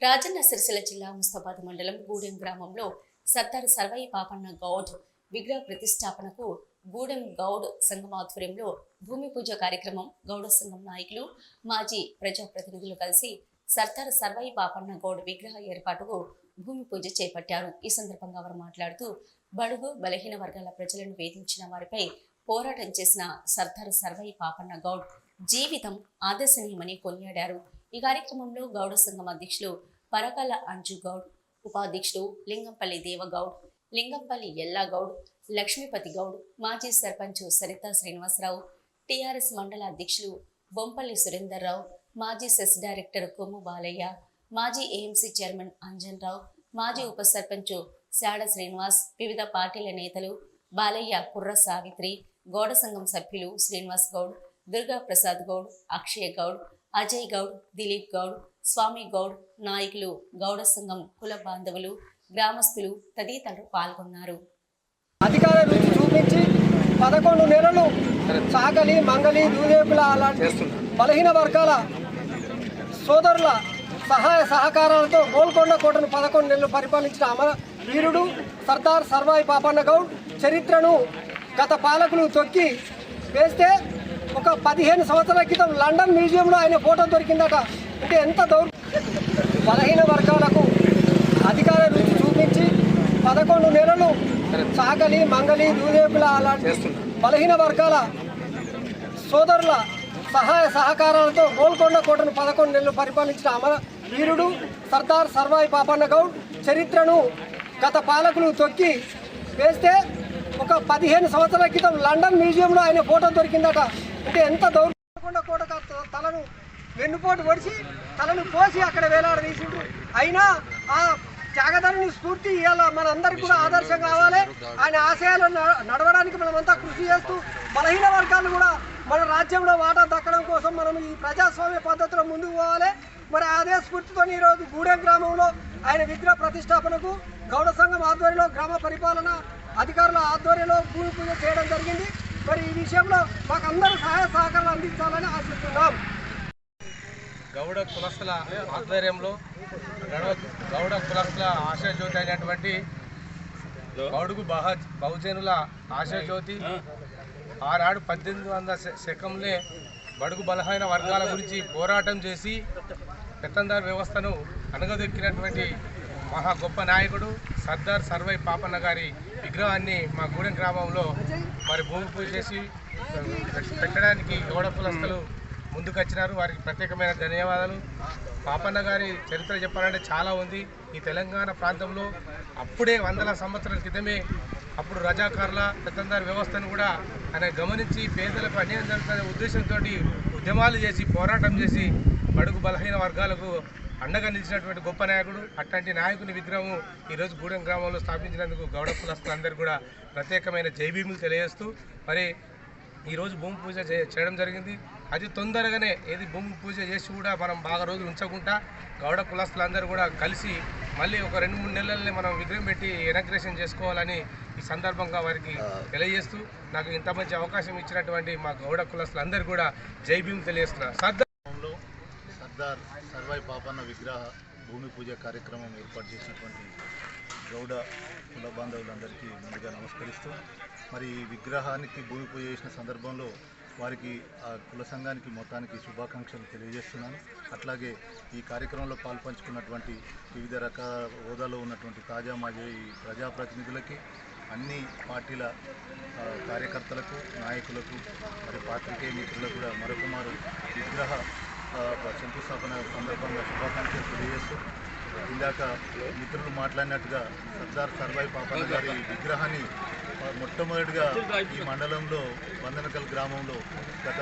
రాజన్న సిరిసిల్ల జిల్లా ముస్తాబాద్ మండలం గూడెం గ్రామంలో సర్దార్ సర్వై పాపన్న గౌడ్ విగ్రహ ప్రతిష్టాపనకు గూడెం గౌడ్ సంఘం ఆధ్వర్యంలో భూమి పూజ కార్యక్రమం గౌడ సంఘం నాయకులు మాజీ ప్రజాప్రతినిధులు కలిసి సర్దార్ సర్వై పాపన్న గౌడ్ విగ్రహ ఏర్పాటుకు భూమి పూజ చేపట్టారు. ఈ సందర్భంగా వారు మాట్లాడుతూ బడుగు బలహీన వర్గాల ప్రజలను వేధించిన వారిపై పోరాటం చేసిన సర్దార్ సర్వై పాపన్న గౌడ్ జీవితం ఆదర్శనీయమని కొనియాడారు. ఈ కార్యక్రమంలో గౌడ సంఘం అధ్యక్షులు పరకాల అంజు గౌడ్, ఉపాధ్యక్షుడు లింగంపల్లి దేవగౌడ్, లింగంపల్లి ఎల్లాగౌడ్, లక్ష్మీపతి గౌడ్, మాజీ సర్పంచ్ సరితా శ్రీనివాసరావు, టీఆర్ఎస్ మండల అధ్యక్షులు బొంపల్లి సురేందర్రావు, మాజీ సెస్ డైరెక్టర్ కొమ్ము బాలయ్య, మాజీ ఏఎంసీ చైర్మన్ అంజన్ రావు, మాజీ ఉప సర్పంచ్ శాడ శ్రీనివాస్, వివిధ పార్టీల నేతలు బాలయ్య, కుర్ర సావిత్రి, గౌడ సంఘం సభ్యులు శ్రీనివాస్ గౌడ్, దుర్గా ప్రసాద్ గౌడ్, అక్షయ్ గౌడ్, అజయ్ గౌడ్, దిలీప్ గౌడ్, స్వామి గౌడ్, నాయకులు, గౌడ సంఘం కుల బాంధవులు, గ్రామస్తులు తదితరులు పాల్గొన్నారు. అధికార రుచి చూపించి 11 నెలలు సాగలి మంగలి దూదేపుల అలాంటి బలహీన వర్గాల సోదరుల సహాయ సహకారాలతో గోల్కొండ కోటను 11 నెలలు పరిపాలించిన అమర వీరుడు సర్దార్ సర్వై పాపన్న గౌడ్ చరిత్రను గత పాలకులు తొక్కి వేస్తే ఒక 15 సంవత్సరాల క్రితం లండన్ మ్యూజియంలో ఆయన ఫోటో దొరికిందట. అంటే ఎంత బలహీన వర్గాలకు అధికార రుచి చూపించి 11 నెలలు సాగలి మంగలి దూదేపుల అలాంటి బలహీన వర్గాల సోదరుల సహాయ సహకారాలతో గోల్కొండ కోటను 11 నెలలు పరిపాలించిన అమర వీరుడు సర్దార్ సర్వై పాపన్న గౌడ్ చరిత్రను గత పాలకులు తొక్కి వేస్తే ఒక 15 సంవత్సరాల క్రితం లండన్ మ్యూజియంలో ఆయన ఫోటో దొరికిందట. అంటే ఎంత గోల్కొండ కోట తలను వెన్నుపోటు పొడిచి తలను పోసి అక్కడ వేలాడదీసిండ్రు. అయినా ఆ త్యాగదారుని స్ఫూర్తి ఇవాళ మనందరికీ కూడా ఆదర్శం కావాలి. ఆయన ఆశయాలు నడవడానికి మనమంతా కృషి చేస్తూ బలహీన వర్గాలు కూడా మన రాజ్యంలో వాటా దక్కడం కోసం మనం ఈ ప్రజాస్వామ్య పద్ధతిలో ముందుకు పోవాలి. మరి అదే స్ఫూర్తితో ఈరోజు గూడెం గ్రామంలో ఆయన విగ్రహ ప్రతిష్టాపనకు గౌడ సంఘం ఆధ్వర్యంలో గ్రామ పరిపాలన అధికారుల ఆధ్వర్యంలో భూమి పూజ చేయడం జరిగింది. మరి ఈ విషయంలో మాకు అందరూ సహాయ సహకారాలు అందించాలని ఆశిస్తున్నాం. గౌడ కులస్తుల ఆధ్వర్యంలో గౌడ కులస్తుల ఆశాజ్యోతి అయినటువంటి బడుగు బహుజనుల ఆశాజ్యోతి ఆనాడు 1800 శకంలో బడుగు బలహీన వర్గాల గురించి పోరాటం చేసి పెత్తందార్ వ్యవస్థను అణగదొక్కినటువంటి మహా గొప్ప నాయకుడు సర్దార్ సర్వై పాపన్న గారి విగ్రహాన్ని మా గూడెం గ్రామంలో మరి భూమి పూజ చేసి పెట్టడానికి గౌడ కులస్తులు ముందుకొచ్చినారు. వారికి ప్రత్యేకమైన ధన్యవాదాలు. పాపన్న గారి చరిత్ర చెప్పాలంటే చాలా ఉంది. ఈ తెలంగాణ ప్రాంతంలో అప్పుడే 100 సంవత్సరాల క్రితమే అప్పుడు రజాకారుల పెత్తందారి వ్యవస్థను కూడా ఆయన గమనించి పేదలకు అన్యాయం జరుగుతున్న ఉద్దేశంతో ఉద్యమాలు చేసి పోరాటం చేసి బడుగు బలహీన వర్గాలకు అండగా నిలిచినటువంటి గొప్ప నాయకుడు. అట్లాంటి నాయకుని విగ్రహం ఈరోజు గూడెం గ్రామంలో స్థాపించినందుకు గౌడ కులస్తులందరూ కూడా ప్రత్యేకమైన జైభీములు తెలియజేస్తూ మరి ఈరోజు భూమి పూజ చేయడం జరిగింది. అది తొందరగానే ఏది భూమి పూజ చేసి కూడా మనం బాగా రోజులు ఉంచకుండా గౌడ కులస్తులందరూ కూడా కలిసి మళ్ళీ ఒక 2-3 నెలలనే మనం విగ్రహం పెట్టి ఇనాగ్రేషన్ చేసుకోవాలని ఈ సందర్భంగా వారికి తెలియజేస్తూ నాకు ఇంత మంచి అవకాశం ఇచ్చినటువంటి మా గౌడ కులస్తులందరూ కూడా జై భీమ్ తెలియజేస్తున్నారు. సర్దార్ సర్వై పాపన్న విగ్రహ భూమి పూజ కార్యక్రమం ఏర్పాటు చేసినటువంటి గౌడ కుల బాంధవులందరికీ ముందుగా నమస్కరిస్తూ మరి ఈ విగ్రహానికి భూమి పూజ చేసిన సందర్భంలో వారికి ఆ కుల సంఘానికి మొత్తానికి శుభాకాంక్షలు తెలియజేస్తున్నాను. అట్లాగే ఈ కార్యక్రమంలో పాల్పంచుకున్నటువంటి వివిధ రకాల హోదాలో ఉన్నటువంటి తాజా మాజీ ప్రజాప్రతినిధులకి అన్ని పార్టీల కార్యకర్తలకు నాయకులకు మరి పాత్రికేయ మిత్రులకు కూడా మరొకమారు విగ్రహ శంకుస్థాపన సందర్భంగా శుభాకాంక్షలు తెలియజేస్తూ ఇందాక మిత్రులు మాట్లాడినట్టుగా సర్దార్ సర్వై పాపన్న గారి విగ్రహాన్ని మొట్టమొదటిగా ఈ మండలంలో బందనకల్ గ్రామంలో గత